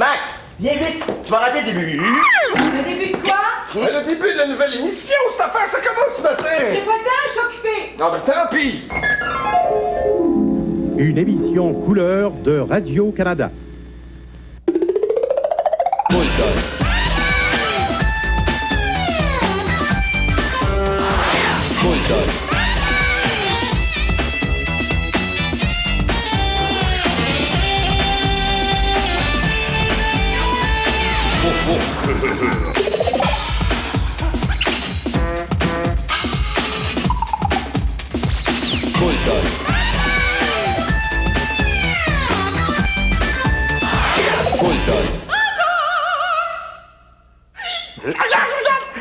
Max, viens vite, tu vas rater le début. Le début de quoi? Le début de la nouvelle émission, cette affaire, ça commence ce matin! J'ai pas le temps, je suis occupée! Non, mais tant pis! Une émission couleur de Radio-Canada.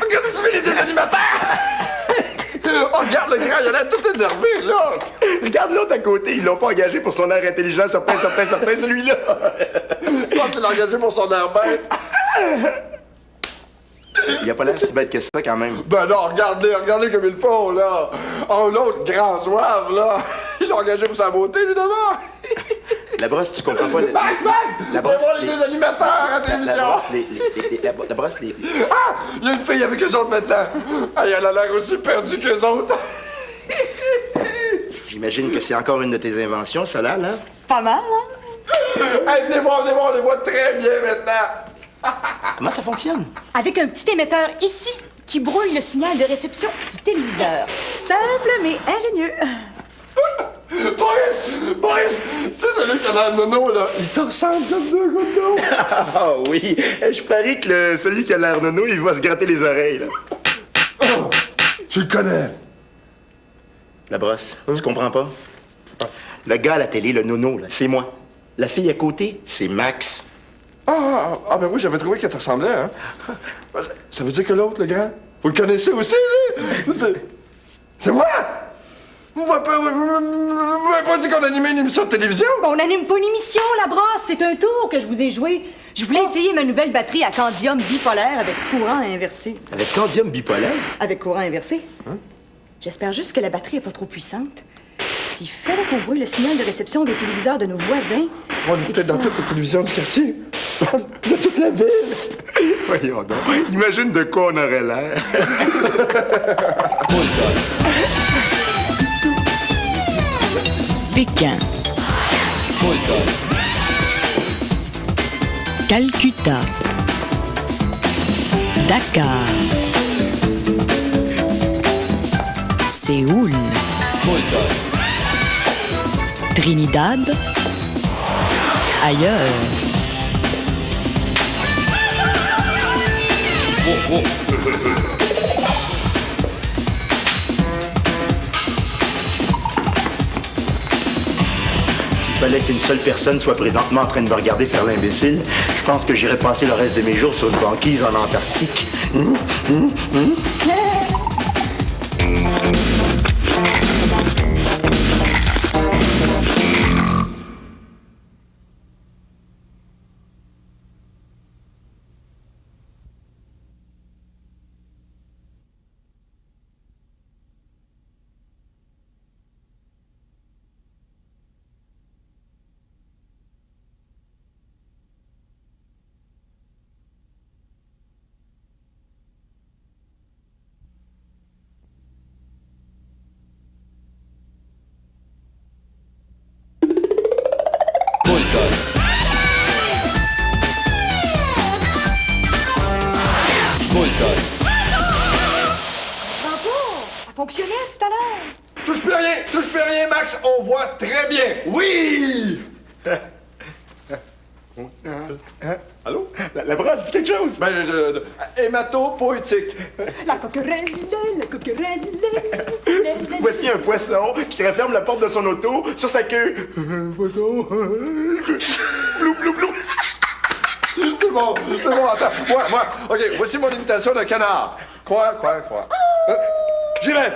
Regardez-tu les deux animateurs? Oh, regarde le grand, il a l'air tout énervé, là! Regarde l'autre à côté, ils l'ont pas engagé pour son air intelligent, certain, celui-là. Je pense qu'il l'a engagé pour son air bête. Il a pas l'air si bête que ça, quand même. Ben non, regardez comme ils font, là! Oh, l'autre grand zouave, là! Il l'a engagé pour sa beauté, lui, d'abord! La brosse, tu comprends pas... Max! La brosse, viens voir les deux animateurs à la télévision! La brosse, les... Ah! Il y a une fille avec eux autres maintenant! Ah, elle a l'air aussi perdue qu'eux autres! J'imagine que c'est encore une de tes inventions, ça, là? Pas mal, hein? Hey, venez voir, on les voit très bien maintenant! Comment ça fonctionne? Avec un petit émetteur ici qui brouille le signal de réception du téléviseur. Simple mais ingénieux. Boris! C'est celui qui a l'air nono, là! Il te ressemble comme deux gouttes d'eau! Ah oui, je parie que celui qui a l'air nono, il va se gratter les oreilles, là. Oh, tu le connais? La brosse, tu comprends pas? Le gars à la télé, le nono, là, c'est moi. La fille à côté, c'est Max. Ben oui, j'avais trouvé qu'elle te ressemblait, hein? Ça veut dire que l'autre, le grand, vous le connaissez aussi, lui? C'est moi! Vous m'avez pas dit qu'on animait une émission de télévision? On n'anime pas une émission, la brosse. C'est un tour que je vous ai joué. Je voulais essayer ma nouvelle batterie à candium bipolaire avec courant inversé. Avec candium bipolaire? Avec courant inversé? J'espère juste que la batterie est pas trop puissante. S'il fallait qu'on brouille le signal de réception des téléviseurs de nos voisins... On est peut-être dans toute la télévision du quartier. De toute la ville. Voyons donc. Imagine de quoi on aurait l'air. Pékin. Calcutta. Dakar. Séoul. Trinidad. Ailleurs. S'il fallait qu'une seule personne soit présentement en train de me regarder faire l'imbécile, je pense que j'irais passer le reste de mes jours sur une banquise en Antarctique. Bravo! Ça fonctionnait tout à l'heure. Touche plus rien, Max. On voit très bien. Oui! Allô? La brosse, dis quelque chose? Ben, hématopoétique. La coquerelle. Voici un poisson qui referme la porte de son auto sur sa queue. Poisson. Blou, blou, blou. C'est bon, attends. Moi. OK, voici mon imitation d'un canard. Quoi. J'irai.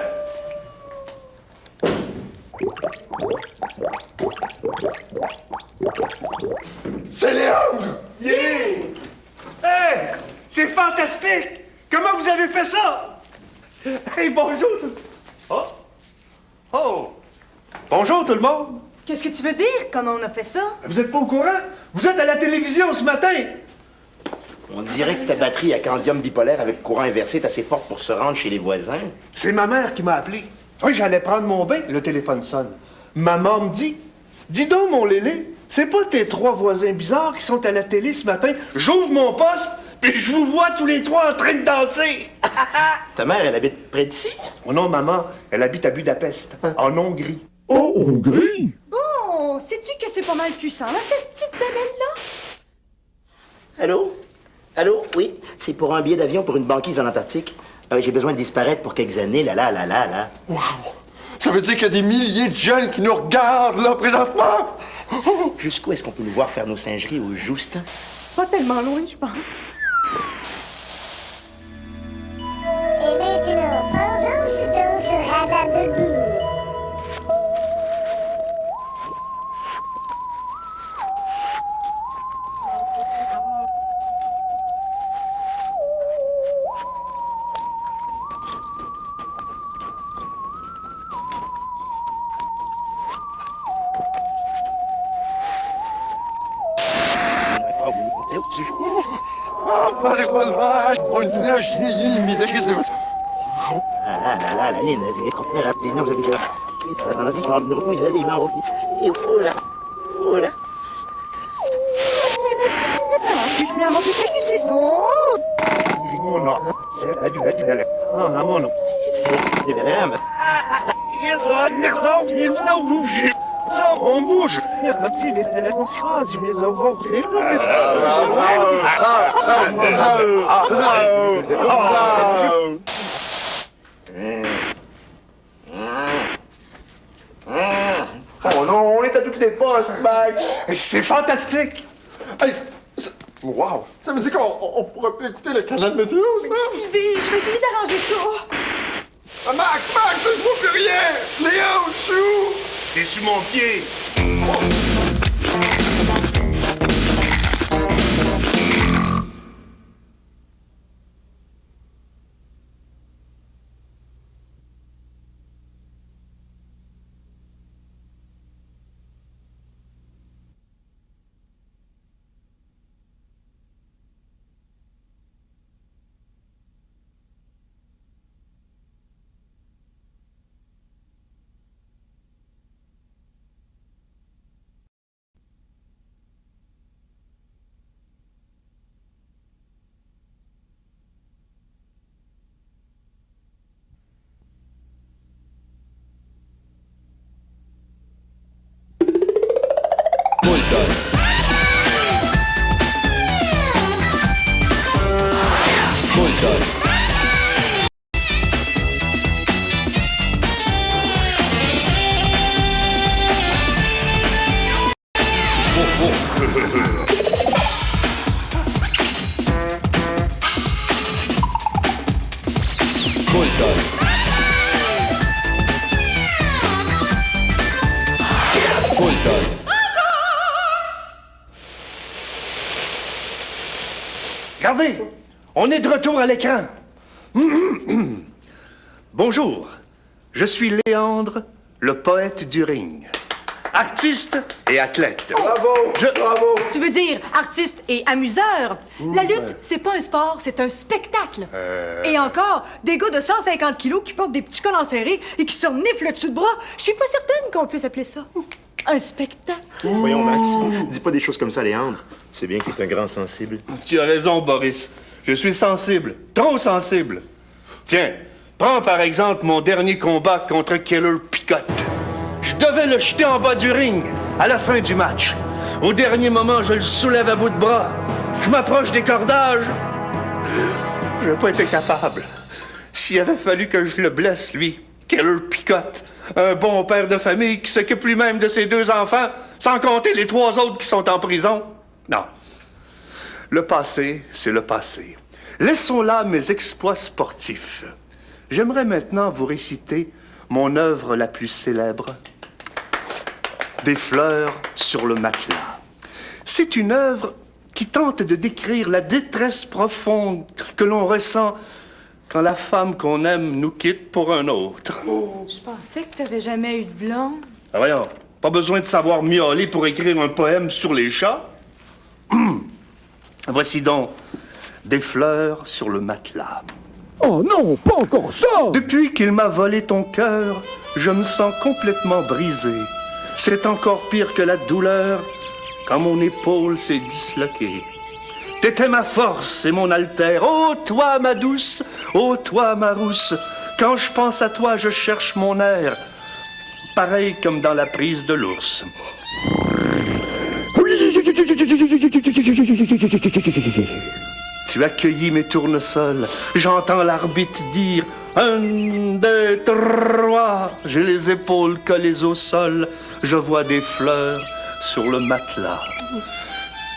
C'est Léandre! Yeah! Hey! C'est fantastique! Comment vous avez fait ça? Hey, bonjour! Oh! Bonjour tout le monde! Qu'est-ce que tu veux dire? Comment on a fait ça? Vous êtes pas au courant? Vous êtes à la télévision ce matin! On dirait que ta batterie à candium bipolaire avec courant inversé est assez forte pour se rendre chez les voisins. C'est ma mère qui m'a appelé. Oui, j'allais prendre mon bain, le téléphone sonne. Maman me dit, dis donc, mon Lélé, c'est pas tes 3 voisins bizarres qui sont à la télé ce matin? J'ouvre mon poste, puis je vous vois tous les 3 en train de danser. Ta mère, elle habite près d'ici? Oh non, maman, elle habite à Budapest, en Hongrie. Oh, Hongrie! Oh, sais-tu que c'est pas mal puissant, là, cette petite bébelle-là? Allô? Allô? Oui, c'est pour un billet d'avion pour une banquise en Antarctique. J'ai besoin de disparaître pour quelques années, là. Wow! Ça veut dire qu'il y a des milliers de jeunes qui nous regardent, là, présentement! Jusqu'où est-ce qu'on peut nous voir faire nos singeries au juste? Pas tellement loin, je pense. Et maintenant, pendant ce temps se rasa debout. On bouge. Oh non, on est à toutes les postes, Max! C'est fantastique. Hey, wow! Ça veut dire qu'on pourrait plus écouter le canal météo, ça? Excusez, je vais essayer d'arranger ça. Ah, Max, je vois plus rien! Léon, chou! T'es sur mon pied. Regardez, on est de retour à l'écran. Bonjour, je suis Léandre, le poète du ring. Artiste et athlète. Bravo! Bravo! Tu veux dire artiste et amuseur? La lutte, c'est pas un sport, c'est un spectacle. Et encore, des gars de 150 kilos qui portent des petits collants serrés et qui se reniflent le dessous de bras. Je suis pas certaine qu'on puisse appeler ça un spectacle. Voyons, Max, dis pas des choses comme ça, Léandre. Tu sais bien que c'est un grand sensible. Tu as raison, Boris. Je suis sensible, trop sensible. Tiens, prends par exemple mon dernier combat contre Keller Picotte. Je devais le jeter en bas du ring à la fin du match. Au dernier moment, je le soulève à bout de bras. Je m'approche des cordages. Je n'ai pas été capable. S'il avait fallu que je le blesse, lui, Keller Picotte, un bon père de famille qui s'occupe lui-même de ses 2 enfants, sans compter les 3 autres qui sont en prison. Non. Le passé, c'est le passé. Laissons là mes exploits sportifs. J'aimerais maintenant vous réciter mon œuvre la plus célèbre, Des fleurs sur le matelas. C'est une œuvre qui tente de décrire la détresse profonde que l'on ressent quand la femme qu'on aime nous quitte pour un autre. Je pensais que t'avais jamais eu de blonde. Ah, voyons, Pas besoin de savoir miauler pour écrire un poème sur les chats. Voici donc des fleurs sur le matelas. Oh non, pas encore ça! Depuis qu'il m'a volé ton cœur, je me sens complètement brisé. C'est encore pire que la douleur quand mon épaule s'est disloquée. T'étais ma force et mon altère. Oh, toi, ma douce, oh, toi, ma rousse. Quand je pense à toi, je cherche mon air. Pareil comme dans la prise de l'ours. Tu as cueilli mes tournesols. J'entends l'arbitre dire 1, 2, 3. J'ai les épaules collées au sol. Je vois des fleurs sur le matelas.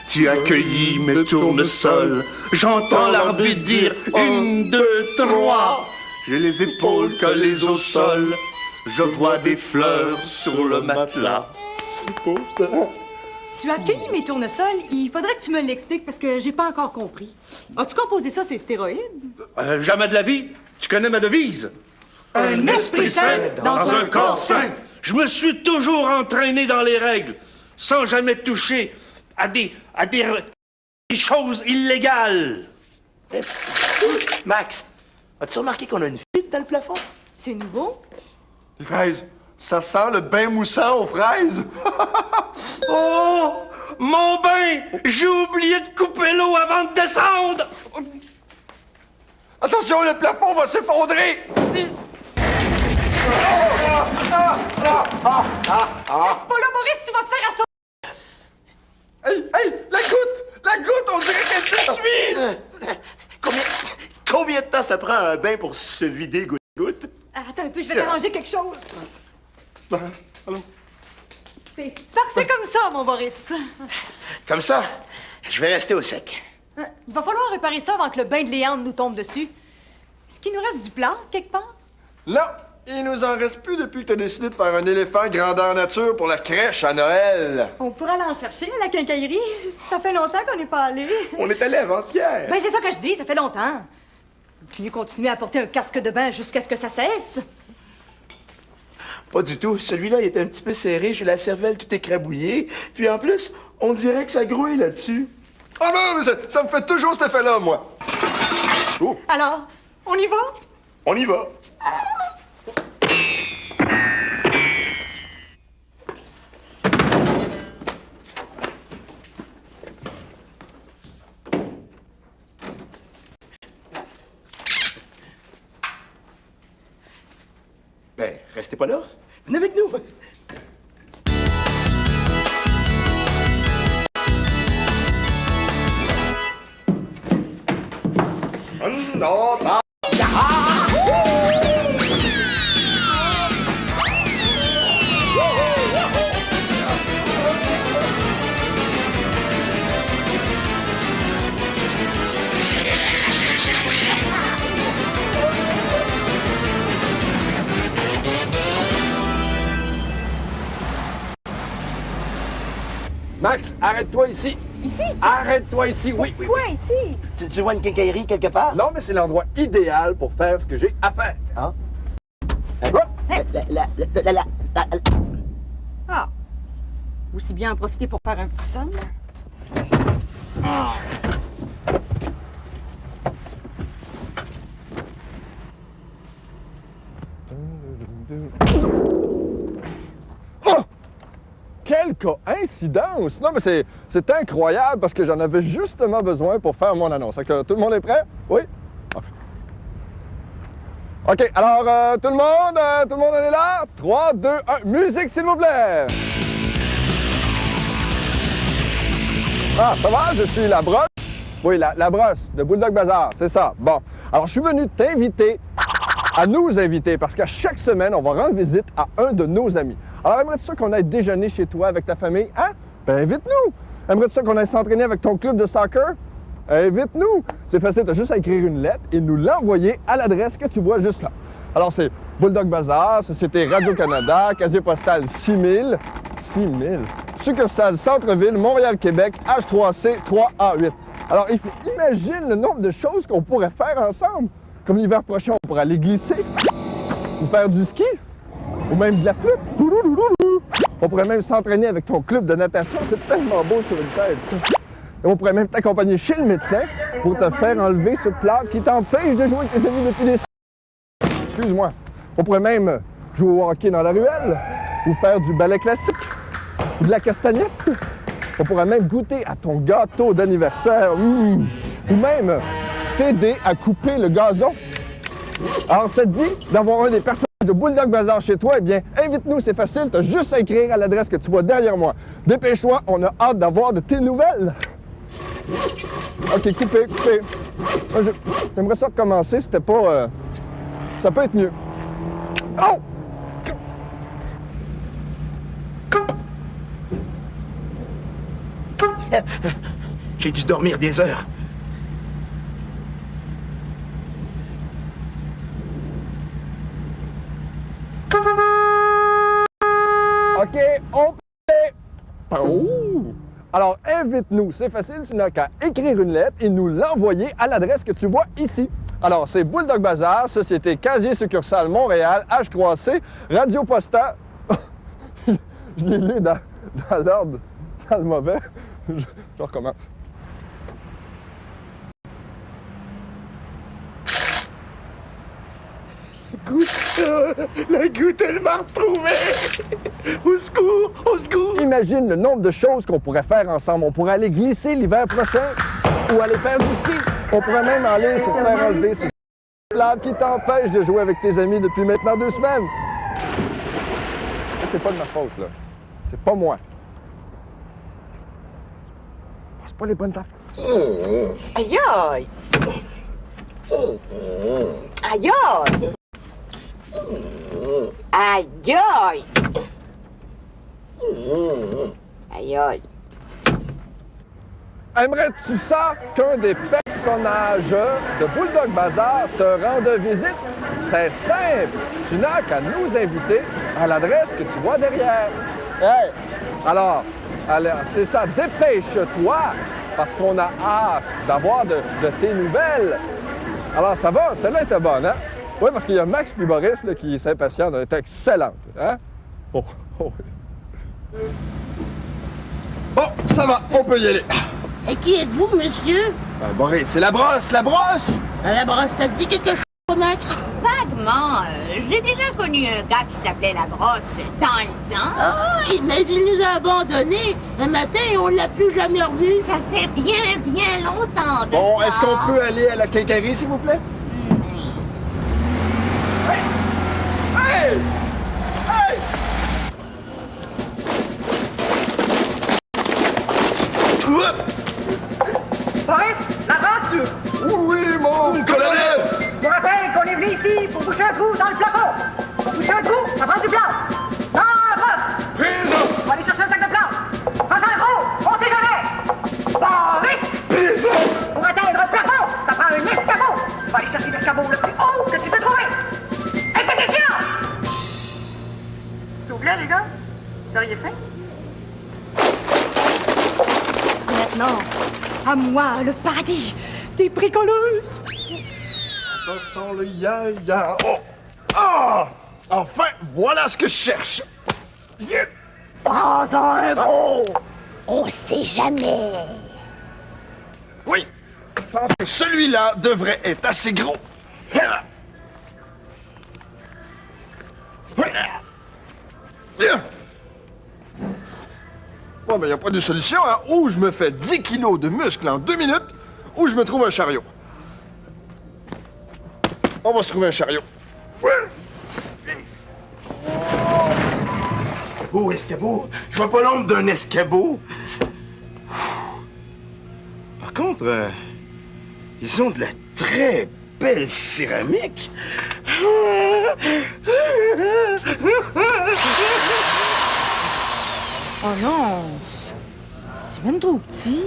Tu as cueilli mes tournesols. J'entends l'arbitre dire 1, 2, 3. J'ai les épaules collées au sol. Je vois des fleurs sur le matelas. Tu as cueilli mes tournesols? Il faudrait que tu me l'expliques parce que j'ai pas encore compris. As-tu composé ça, ces stéroïdes? Jamais de la vie. Tu connais ma devise? Un esprit sain dans un corps sain. Je me suis toujours entraîné dans les règles, sans jamais toucher à des choses illégales. Max, as-tu remarqué qu'on a une fuite dans le plafond? C'est nouveau? Les fraises, ça sent le bain moussant aux fraises. Oh, mon bain! J'ai oublié de couper l'eau avant de descendre! Attention, le plafond va s'effondrer. Reste pas là, Maurice, tu vas te faire assommer! Hey, la goutte, on dirait qu'elle te suit. Combien de temps ça prend un bain pour se vider goutte-goutte? Attends un peu, je vais t'arranger quelque chose. Allô? C'est parfait comme ça, mon Boris. Comme ça, je vais rester au sec. Il va falloir réparer ça avant que le bain de Léandre nous tombe dessus. Est-ce qu'il nous reste du plâtre quelque part? Non, il nous en reste plus depuis que t'as décidé de faire un éléphant grandeur nature pour la crèche à Noël. On pourra aller en chercher à la quincaillerie. Ça fait longtemps qu'on n'est pas allé. On est allé avant-hier. Ben, c'est ça que je dis, ça fait longtemps. Tu veux continuer à porter un casque de bain jusqu'à ce que ça cesse? Pas du tout. Celui-là, il était un petit peu serré. J'ai la cervelle tout écrabouillée. Puis en plus, on dirait que ça grouille là-dessus. Oh non, mais ça me fait toujours cet effet-là, moi. Oh, Alors, on y va? On y va. Ben, restez pas là. Venez avec nous. non, non. Max, arrête-toi ici. Ici? Arrête-toi ici, oui. Quoi, ici? Tu vois une quincaillerie quelque part? Non, mais c'est l'endroit idéal pour faire ce que j'ai à faire. Hein? Oh! Ah. Aussi bien en profiter pour faire un petit somme. Oh! Quelle coïncidence! Non, mais c'est incroyable parce que j'en avais justement besoin pour faire mon annonce. Tout le monde est prêt? Oui? OK, alors, tout le monde en est là? 3, 2, 1, musique, s'il vous plaît! Ah, ça va? Je suis la brosse? Oui, la brosse de Bulldog Bazar, c'est ça. Bon, alors je suis venu t'inviter à nous inviter parce qu'à chaque semaine, on va rendre visite à un de nos amis. Alors, aimerais-tu ça qu'on aille déjeuner chez toi avec ta famille? Hein? Ben, invite-nous! Aimerais-tu ça qu'on aille s'entraîner avec ton club de soccer? Invite-nous! C'est facile, t'as juste à écrire une lettre et nous l'envoyer à l'adresse que tu vois juste là. Alors, c'est Bulldog Bazar, Société Radio-Canada, casier postal 6000, succursale Centre-Ville, Montréal-Québec, H3C 3A8. Alors, imagine le nombre de choses qu'on pourrait faire ensemble. Comme l'hiver prochain, on pourrait aller glisser, ou faire du ski, ou même de la flûte. On pourrait même s'entraîner avec ton club de natation. C'est tellement beau sur une tête, ça. Et on pourrait même t'accompagner chez le médecin pour te faire enlever ce plat qui t'empêche de jouer avec tes amis depuis des... Excuse-moi. On pourrait même jouer au hockey dans la ruelle ou faire du ballet classique ou de la castagnette. On pourrait même goûter à ton gâteau d'anniversaire. Ou même t'aider à couper le gazon. Alors, ça te dit d'avoir un des personnages de Bulldog Bazaar chez toi? Eh bien, invite-nous, c'est facile. T'as juste à écrire à l'adresse que tu vois derrière moi. Dépêche-toi, on a hâte d'avoir de tes nouvelles. OK, coupé. Moi, j'aimerais ça recommencer, c'était pas... Ça peut être mieux. Oh! J'ai dû dormir des heures. OK, on peut... Oh! Alors, invite-nous. C'est facile, tu n'as qu'à écrire une lettre et nous l'envoyer à l'adresse que tu vois ici. Alors, c'est Bulldog Bazaar, Société Casier Succursale Montréal, H3C, Radio Posta... Je l'ai lu dans l'ordre, dans le mauvais. Je recommence. La goutte, elle m'a retrouvé! Au secours! Au secours! Imagine le nombre de choses qu'on pourrait faire ensemble. On pourrait aller glisser l'hiver prochain ou aller faire du ski. On pourrait même aller se faire enlever ce plat qui t'empêche de jouer avec tes amis depuis maintenant 2 semaines. C'est pas de ma faute, là. C'est pas moi. C'est pas les bonnes affaires. Aïe aïe! Aïe aïe! Aïe aïe! Aïe aïe! Aimerais-tu ça qu'un des personnages de Bulldog Bazaar te rende visite? C'est simple! Tu n'as qu'à nous inviter à l'adresse que tu vois derrière. Hey! Alors, c'est ça, dépêche-toi, parce qu'on a hâte d'avoir de tes nouvelles. Alors, ça va? Celle-là était bonne, hein? Oui, parce qu'il y a Max puis Boris là, qui s'impatientent. Elle est excellente, hein? Oh, oh. Bon, ça va, on peut y aller. Et qui êtes-vous, monsieur? Boris, c'est la brosse, la brosse! La brosse, t'as dit quelque chose, Max? Vaguement, j'ai déjà connu un gars qui s'appelait La Brosse dans le temps. Oh, mais il nous a abandonnés un matin et on l'a plus jamais revu. Ça fait bien longtemps de Bon, ça. est-ce qu'on peut aller à la quincaillerie, s'il vous plaît? Hey! Hey! Hey! Boris, la brosse! Oui, mon colonel! Je vous rappelle qu'on est venu ici pour boucher un trou dans le plafond. Pour boucher un trou, ça prend du plâtre. Non, la brosse! Prison! On va aller chercher un sac de plâtre. Prends ça un trou, on sait jamais. Boris! Prison! Pour atteindre un plafond, ça prend un escabeau. Tu vas aller chercher l'escabeau le plus haut que tu peux trouver. Exécution! S'il vous plaît, les gars, vous auriez faim? Maintenant, à moi, le paradis des bricoleuses. Ça sent le ya-ya. Oh! Ah! Enfin, voilà ce que je cherche. Pas un gros. On sait jamais. Oui, je pense que celui-là devrait être assez gros. Bon, mais il n'y a pas de solution, hein? Ou je me fais 10 kilos de muscles en 2 minutes, ou je me trouve un chariot. On va se trouver un chariot. Escabeau, escabeau. Je vois pas l'ombre d'un escabeau. Par contre, ils ont de la très belle céramique. Oh non, c'est même trop petit.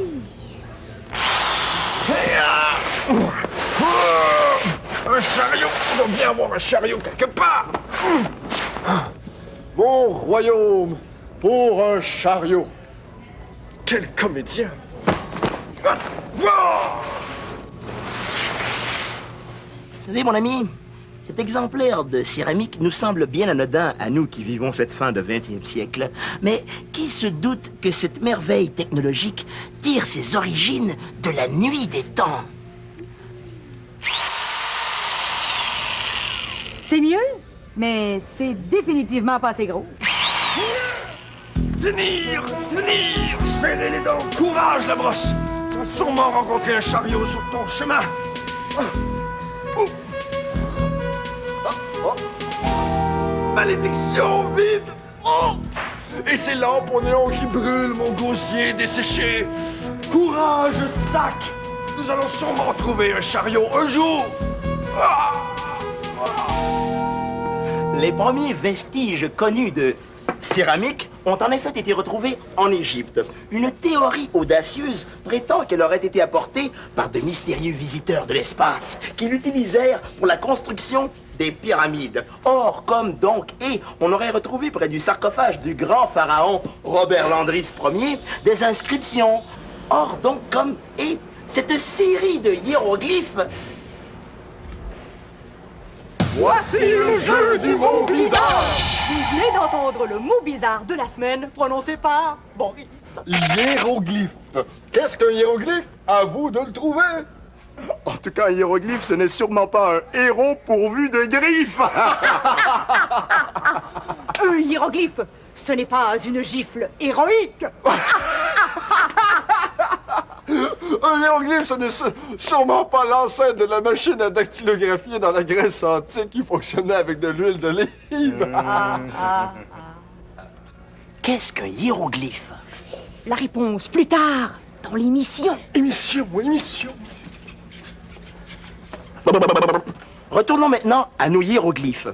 Un chariot! Il doit bien avoir un chariot quelque part! Mon royaume pour un chariot! Quel comédien! Vous savez, mon ami, Cet exemplaire de céramique nous semble bien anodin à nous qui vivons cette fin de 20e siècle. Mais qui se doute que cette merveille technologique tire ses origines de la nuit des temps? C'est mieux, mais c'est définitivement pas assez gros. Tenir! Tenir! Serrez les dents! Courage, la brosse! Tu vas sûrement rencontrer un chariot sur ton chemin! Malédiction vide! Oh! Et ces lampes au néon qui brûlent, mon gosier desséché! Courage, sac! Nous allons sûrement trouver un chariot un jour! Ah! Les premiers vestiges connus de céramique ont en effet été retrouvés en Égypte. Une théorie audacieuse prétend qu'elle aurait été apportée par de mystérieux visiteurs de l'espace qui l'utilisèrent pour la construction des pyramides. Or, comme donc on aurait retrouvé près du sarcophage du grand pharaon Robert Landris Ier des inscriptions. Or, donc, comme cette série de hiéroglyphes. Voici le jeu du mot bizarre! Vous venez d'entendre le mot bizarre de la semaine prononcé par Boris. Hiéroglyphe. Qu'est-ce qu'un hiéroglyphe? À vous de le trouver. En tout cas, un hiéroglyphe, ce n'est sûrement pas un héron pourvu de griffes. Un hiéroglyphe, ce n'est pas une gifle héroïque. Un hiéroglyphe, ce n'est sûrement pas l'ancêtre de la machine à dactylographier dans la Grèce antique qui fonctionnait avec de l'huile d'olive. Qu'est-ce qu'un hiéroglyphe? La réponse plus tard, dans l'émission. Émission. Retournons maintenant à nos hiéroglyphes.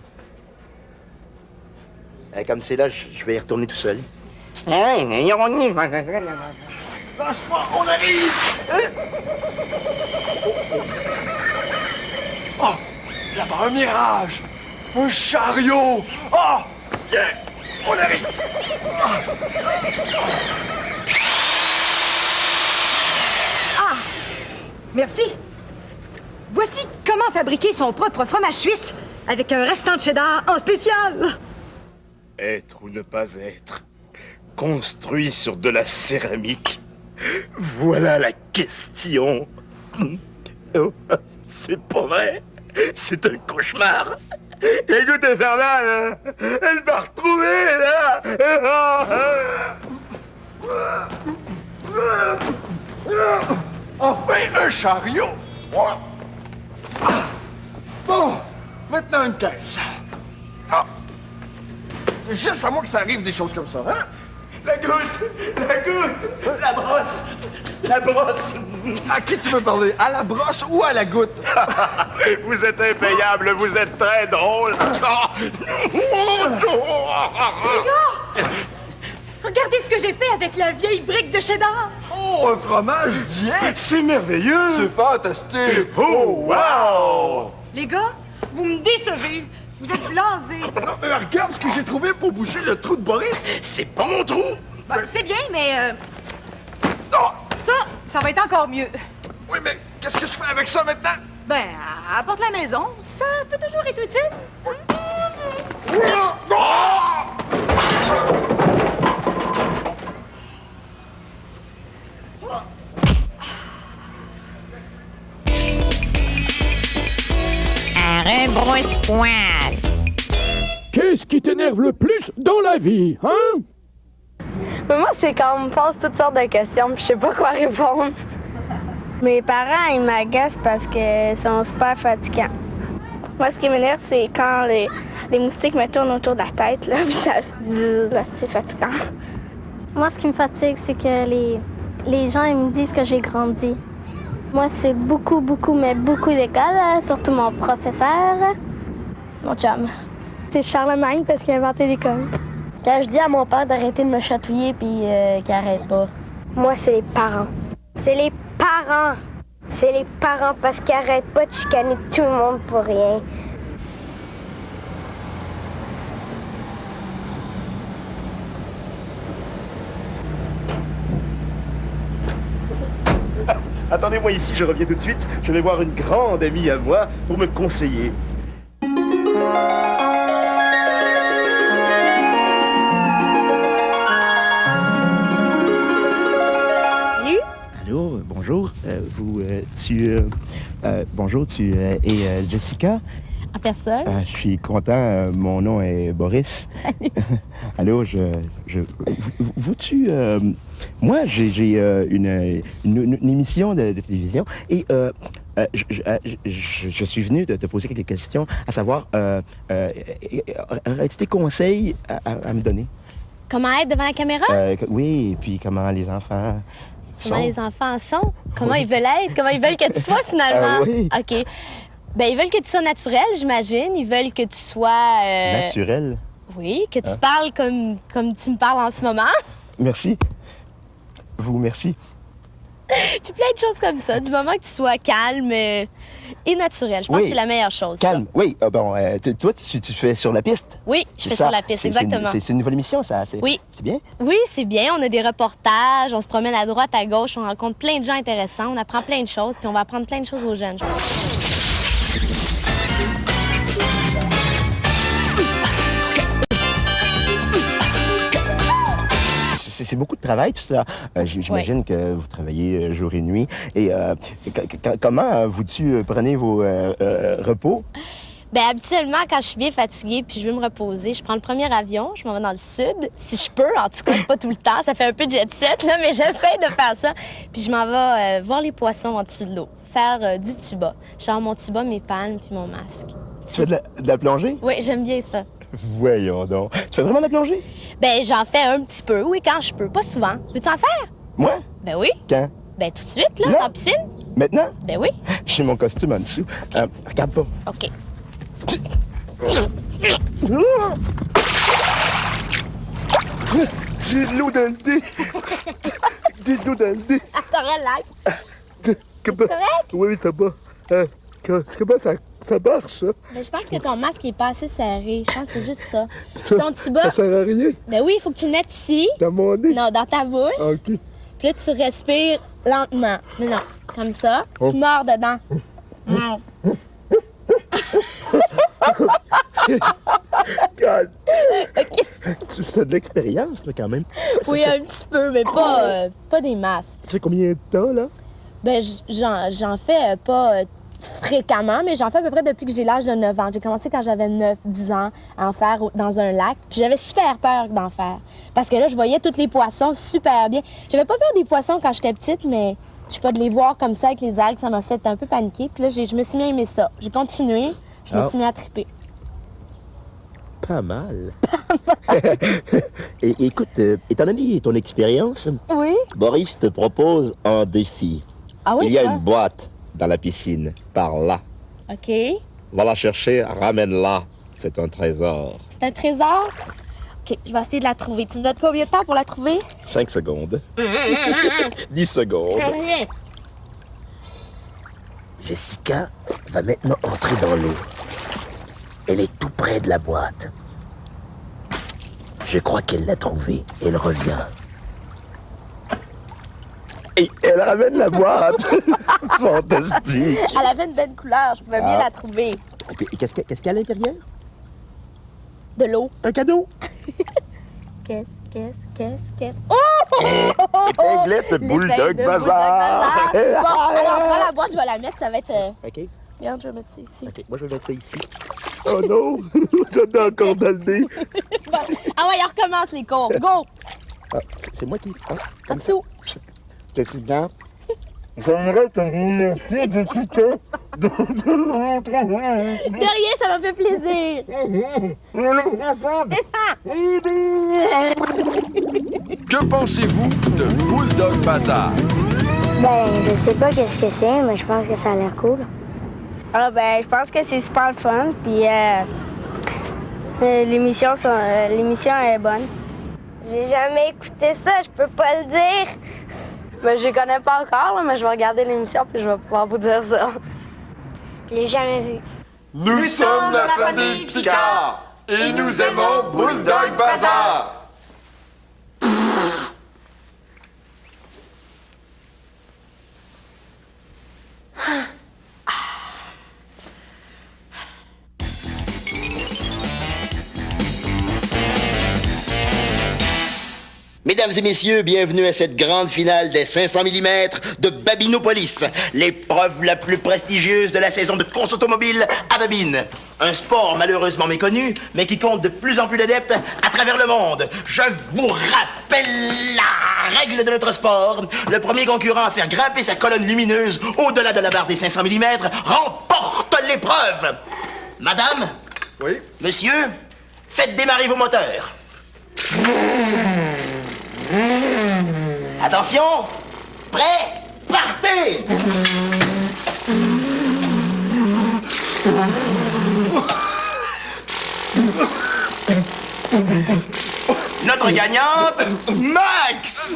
Comme c'est là, je vais y retourner tout seul. Un hiéroglyphe. Lâche pas, on arrive! Oh! Là-bas, un mirage! Un chariot! Oh! Yeah! On arrive! Ah! Merci. Voici comment fabriquer son propre fromage suisse avec un restant de cheddar en spécial. Être ou ne pas être, construit sur de la céramique. Voilà la question. Oh, c'est pas vrai. C'est un cauchemar. Écoutez, Fernand, elle m'a retrouvé, là. Enfin, un chariot! Bon, maintenant une caisse. Ah. Juste à moi que ça arrive des choses comme ça, hein? La goutte! La brosse! La brosse! À qui tu veux parler? À la brosse ou à la goutte? Vous êtes impayable, vous êtes très drôle. Regardez ce que j'ai fait avec la vieille brique de cheddar. Oh, un fromage d'hier! C'est merveilleux. C'est fantastique! Oh, wow! Les gars, vous me décevez. Vous êtes blasés. Non, mais regarde ce que j'ai trouvé pour boucher le trou de Boris! C'est pas mon trou! Ben, c'est bien, mais... Ça va être encore mieux. Oui, mais qu'est-ce que je fais avec ça maintenant? Ben, apporte la maison, ça peut toujours être utile. Un rebrousse-poil. Qu'est-ce qui t'énerve le plus dans la vie, hein? Moi, c'est quand on me pose toutes sortes de questions puis je sais pas quoi répondre. Mes parents, ils m'agacent parce qu'ils sont super fatigants. Moi, ce qui m'énerve, c'est quand les moustiques me tournent autour de la tête, là, puis ça c'est fatigant. Moi, ce qui me fatigue, c'est que les gens ils me disent que j'ai grandi. Moi, c'est beaucoup d'écoles, surtout mon professeur. Mon chum. C'est Charlemagne parce qu'il a inventé l'école. Quand je dis à mon père d'arrêter de me chatouiller puis qu'il arrête pas. Moi, c'est les parents. C'est les parents. C'est les parents parce qu'ils arrêtent pas de chicaner tout le monde pour rien. Attendez-moi ici, je reviens tout de suite. Je vais voir une grande amie à moi pour me conseiller. Bonjour, tu es Jessica? En personne? Je suis content. Mon nom est Boris. Allô, moi, j'ai une émission de télévision et je suis venu te poser quelques questions, à savoir, as-tu des conseils à me donner? Comment être devant la caméra? Oui, et puis comment les enfants sont. Comment les enfants sont? Comment ils veulent être? Comment ils veulent que tu sois, finalement? Oui. OK. Ben, ils veulent que tu sois naturel, j'imagine. Ils veulent que tu sois... Naturel? Oui, que tu parles comme tu me parles en ce moment. Merci. Merci. Puis plein de choses comme ça. Du moment que tu sois calme et naturel. Je pense que c'est la meilleure chose. Calme, ça. oui. Toi, tu fais sur la piste? Oui, je fais sur la piste, exactement. C'est une nouvelle émission, ça? Oui. C'est bien? Oui, c'est bien. On a des reportages, on se promène à droite, à gauche, on rencontre plein de gens intéressants, on apprend plein de choses, puis on va apprendre plein de choses aux jeunes, je pense. C'est beaucoup de travail, tout ça. J'imagine que vous travaillez jour et nuit. Et comment vous-tu prenez vos repos? Bien, habituellement, quand je suis bien fatiguée puis je veux me reposer, je prends le premier avion, je m'en vais dans le sud. Si je peux, en tout cas, c'est pas tout le temps. Ça fait un peu jet set, là, mais j'essaie de faire ça. Puis je m'en vais voir les poissons en dessous de l'eau, faire du tuba. Genre mon tuba, mes palmes puis mon masque. Tu fais de la plongée? Oui, j'aime bien ça. Voyons donc. Tu fais vraiment de la plongée? Ben, j'en fais un petit peu, oui, quand je peux. Pas souvent. Peux-tu en faire? Moi? Ben oui. Quand? Ben, tout de suite, là, en piscine. Maintenant? Ben oui. J'ai mon costume en dessous. Regarde pas. OK. J'ai de l'eau dans le nez. J'ai de l'eau dans le nez. Attends, relax. Correct? Oui, ça va. Comment ça marche, ça? Ben, je pense que ton masque est pas assez serré. Je pense que c'est juste ça. Ça, ton tuba... ça sert à rien? Ben oui, il faut que tu le mettes ici. Dans mon nez? Non, dans ta bouche. OK. Puis là, tu respires lentement. Mais non, comme ça. Oh. Tu mords dedans. God. OK. Tu fais de l'expérience, toi, quand même. Oui, un petit peu, mais pas des masses. Ça fait combien de temps, là? Ben, j'en fais pas fréquemment, mais j'en fais à peu près depuis que j'ai l'âge de 9 ans. J'ai commencé quand j'avais 9-10 ans à en faire dans un lac. Puis j'avais super peur d'en faire. Parce que là, je voyais tous les poissons super bien. J'avais pas peur des poissons quand j'étais petite, mais je sais pas, de les voir comme ça avec les algues, ça m'a fait un peu paniquer. Puis là, je me suis mis à aimer ça. J'ai continué, je me suis mis à triper. Pas mal. Et écoute, étant donné ton expérience, oui? Boris te propose un défi. Ah oui? Il y a une boîte dans la piscine, par là. OK. Va la chercher, ramène-la. C'est un trésor. C'est un trésor? OK, je vais essayer de la trouver. Tu me donnes combien de temps pour la trouver? 5 secondes. 10 secondes. Jessica va maintenant entrer dans l'eau. Elle est tout près de la boîte. Je crois qu'elle l'a trouvée. Elle revient. Et elle ramène la boîte. Fantastique. Elle avait une belle couleur, je pouvais bien la trouver. Okay. Qu'est-ce qu'il y a à l'intérieur? De l'eau. Un cadeau. Qu'est-ce? Oh! Épinglette Bulldog Bazar. Bon, alors prends la boîte, je vais la mettre, ça va être... OK. Regarde, je vais mettre ça ici. OK, moi je vais mettre ça ici. Oh non! J'en ai encore dans le nez. Bon. Ah ouais, on recommence les cours. Go! Ah, c'est moi qui... En dessous. Président. J'aimerais te remercier de tout cœur. De rien, ça m'a fait plaisir. Que pensez-vous de Bulldog Bazar? Ben, je sais pas qu'est-ce que c'est, mais je pense que ça a l'air cool. Ah ben, je pense que c'est super le fun, puis l'émission est bonne. J'ai jamais écouté ça, je peux pas le dire. Ben, je les connais pas encore, là, mais je vais regarder l'émission puis je vais pouvoir vous dire ça. Je l'ai jamais vu. Nous sommes la famille Picard et nous aimons Bulldog Bazar. Mesdames et messieurs, bienvenue à cette grande finale des 500 mm de Babinopolis, l'épreuve la plus prestigieuse de la saison de course automobile à Babine. Un sport malheureusement méconnu, mais qui compte de plus en plus d'adeptes à travers le monde. Je vous rappelle la règle de notre sport. Le premier concurrent à faire grimper sa colonne lumineuse au-delà de la barre des 500 mm remporte l'épreuve. Madame? Oui? Monsieur? Faites démarrer vos moteurs. Attention! Prêt? Partez! Notre gagnante, Max!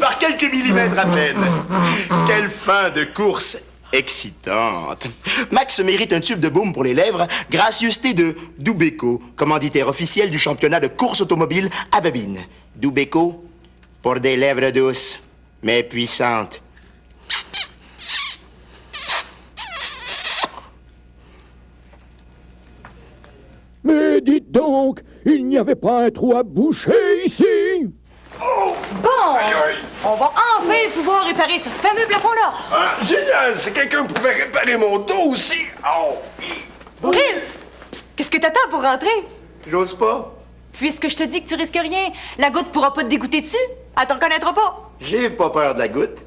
Par quelques millimètres à peine. Quelle fin de course excitante. Max mérite un tube de baume pour les lèvres, gracieuseté de Dubeco, commanditaire officiel du championnat de course automobile à Babine. Dubeco, pour des lèvres douces, mais puissantes. Mais dites donc, il n'y avait pas un trou à boucher ici? Bon, on va enfin pouvoir réparer ce fameux plafond-là. Ah, génial! Si quelqu'un pouvait réparer mon dos aussi! Oh! Boris, qu'est-ce que t'attends pour rentrer? J'ose pas. Puisque je te dis que tu risques rien, la goutte pourra pas te dégoûter dessus. Elle te reconnaîtra pas. J'ai pas peur de la goutte.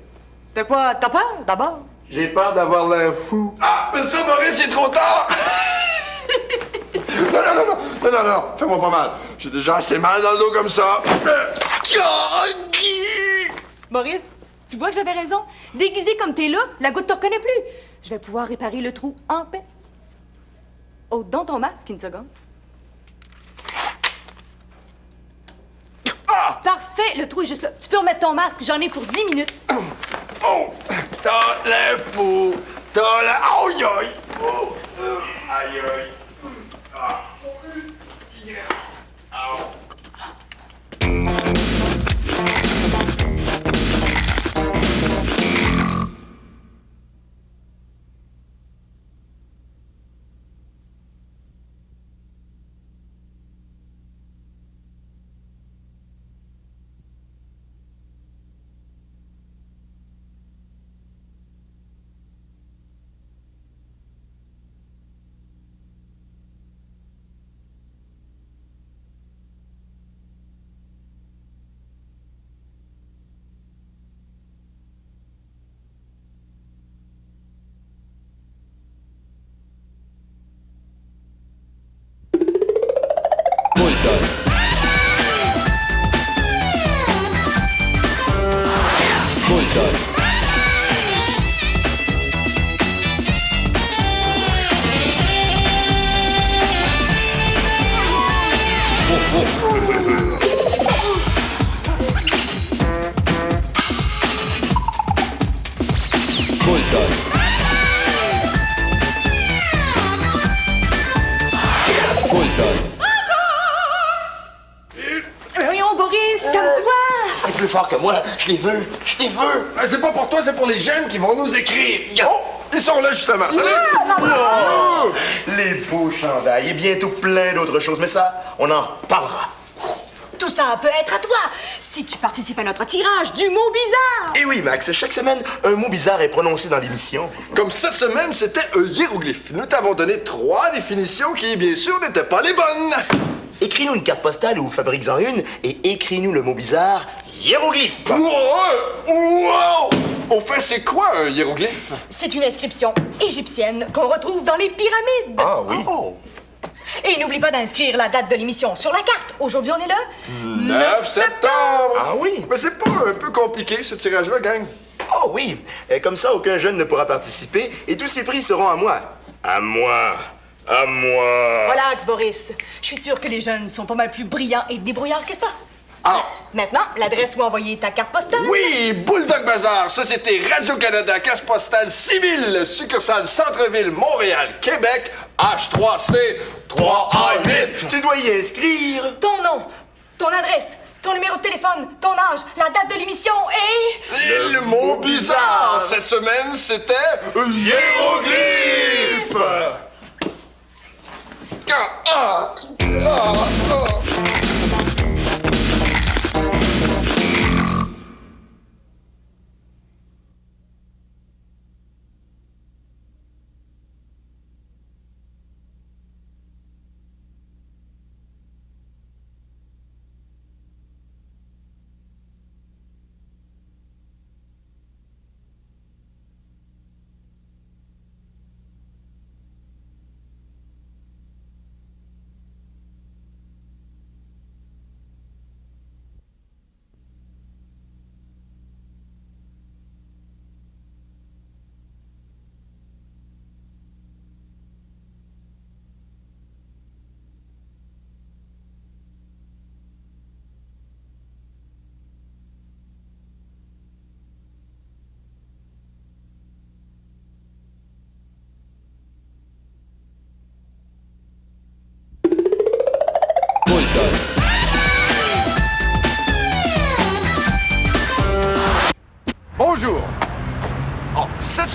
De quoi t'as peur, d'abord? J'ai peur d'avoir l'air fou. Ah, mais ça, Maurice, c'est trop tard! Non, fais-moi pas mal. J'ai déjà assez mal dans le dos comme ça. Maurice, tu vois que j'avais raison. Déguisé comme t'es là, la goutte te reconnaît plus. Je vais pouvoir réparer le trou en paix. Ôte donc ton masque une seconde. Ah! Parfait, le trou est juste là. Tu peux remettre ton masque, j'en ai pour 10 minutes. Oh! T'as l'air fou! T'as l'air... Aïe, aïe! Oh! Aïe, aïe! Ah! Voyons, Boris, calme-toi! C'est plus fort que moi. Je les veux. C'est pas pour toi, c'est pour les jeunes qui vont nous écrire. Oh! Ils sont là, justement. Salut! Oh! Les beaux chandails et bientôt plein d'autres choses. Mais ça, on en reparlera. Tout ça peut être à toi, si tu participes à notre tirage du mot bizarre! Et oui, Max, chaque semaine, un mot bizarre est prononcé dans l'émission. Comme cette semaine, c'était un hiéroglyphe. Nous t'avons donné 3 définitions qui, bien sûr, n'étaient pas les bonnes. Écris-nous une carte postale ou fabrique-en une et écris-nous le mot bizarre hiéroglyphe. Wow! Au fait, c'est quoi un hiéroglyphe? C'est une inscription égyptienne qu'on retrouve dans les pyramides. Ah oui? Oh. Et n'oublie pas d'inscrire la date de l'émission sur la carte. Aujourd'hui, on est le 9 septembre! Ah oui? Mais c'est pas un peu compliqué, ce tirage-là, gang? Oh oui, comme ça, aucun jeune ne pourra participer et tous ces prix seront à moi. À moi. À moi. Relax, Boris. Je suis sûre que les jeunes sont pas mal plus brillants et débrouillards que ça. Alors, Maintenant, l'adresse où envoyer ta carte postale. oui, Bulldog Bazar, Société Radio-Canada, casse postale 6000, succursale Centre-Ville, Montréal, Québec, H3C 3A8. Tu dois y inscrire Ton nom, ton adresse, ton numéro de téléphone, ton âge, la date de l'émission et... Et le mot bizarre, cette semaine, c'était hiéroglyphe.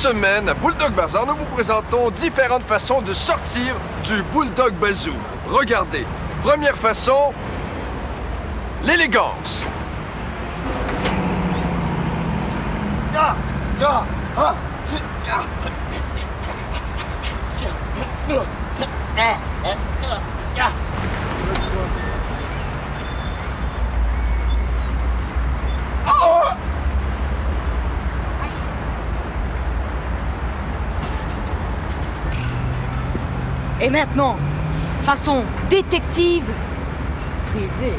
semaine, à Bulldog Bazar, nous vous présentons différentes façons de sortir du Bulldog Bazoo. Regardez. Première façon, l'élégance. Et maintenant, façon détective privée.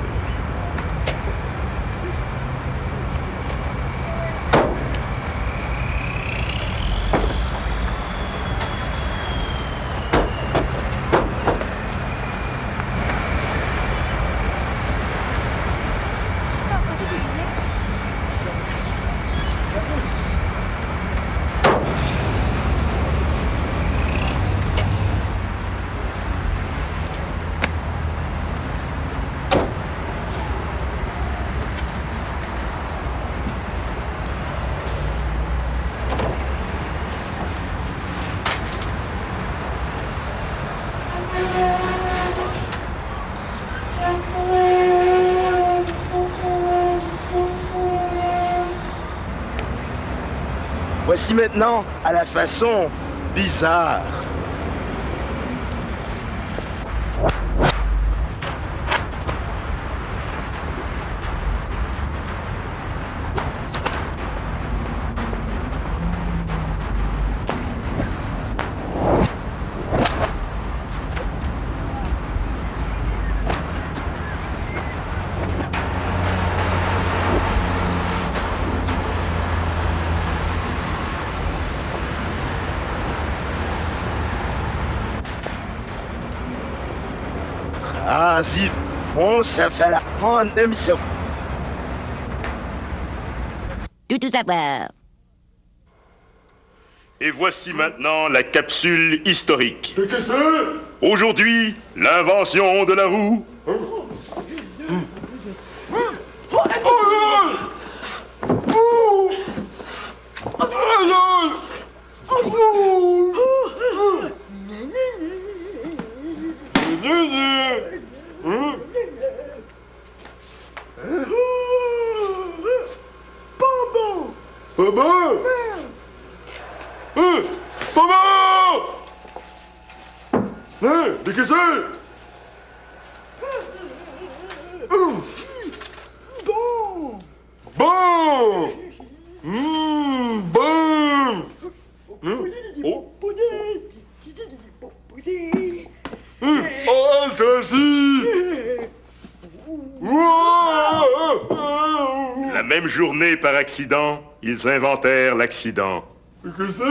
Voici maintenant à la façon bizarre. Ah, si on ça fait la grande émission. Tout savoir. Et voici maintenant la capsule historique. Qu'est-ce que c'est? Aujourd'hui, l'invention de la roue. Pas bon! Pas bon! Qu'est-ce que c'est? Bon! Bon! Bon! Oh, toi-ci! La même journée, par accident, ils inventèrent l'accident. Qu'est-ce que c'est?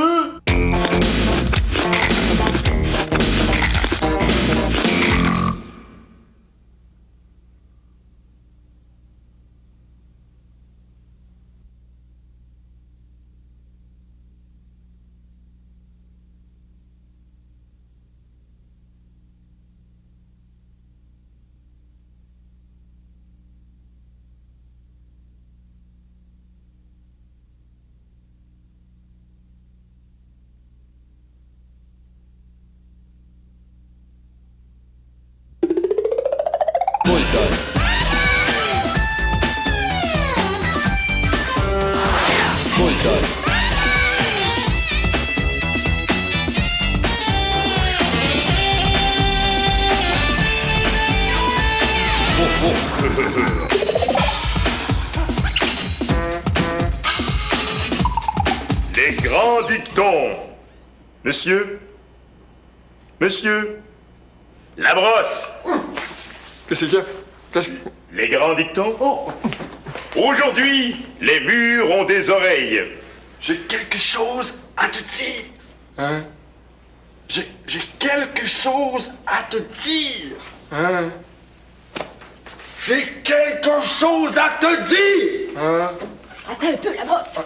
Les grands dictons. Monsieur? Monsieur? La brosse. Qu'est-ce qu'il y a? Les grands dictons. Aujourd'hui, les murs ont des oreilles. J'ai quelque chose à te dire. Hein? J'ai quelque chose à te dire. Hein? J'ai quelque chose à te dire. Hein? Attends un peu, la brosse.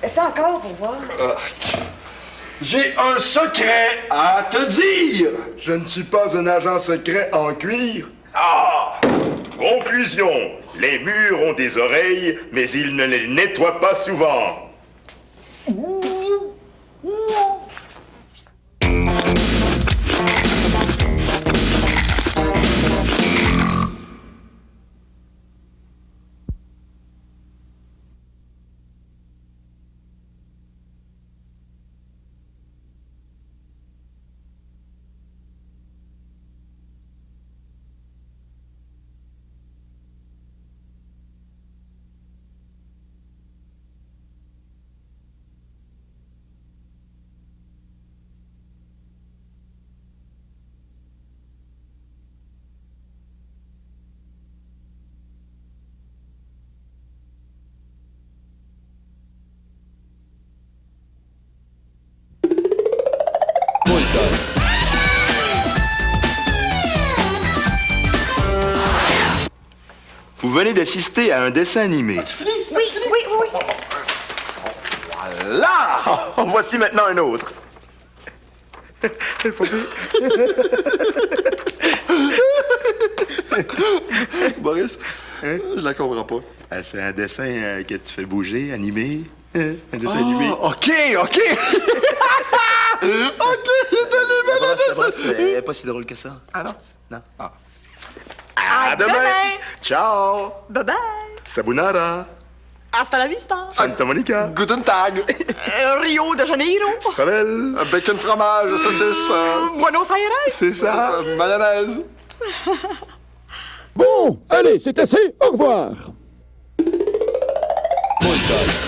Essaie encore pour voir. J'ai un secret à te dire. Je ne suis pas un agent secret en cuir. Ah! Gros Conclusion. Les murs ont des oreilles, mais ils ne les nettoient pas souvent. Vous venez d'assister à un dessin animé. Oui. Voilà! Voici maintenant un autre. Boris, je la comprends pas. C'est un dessin que tu fais bouger, animé. Un dessin animé. OK! OK, C'est pas si drôle que ça. Ah non? Non. Ah. À demain. Ciao! Bye-bye. Sabunara! Hasta la vista. Santa Monica! Guten Tag! Rio de Janeiro. Sorel! Bacon, fromage, saucisse. Buenos Aires. C'est ça! Mayonnaise. Bon, allez, c'est assez, au revoir. Vollzeit.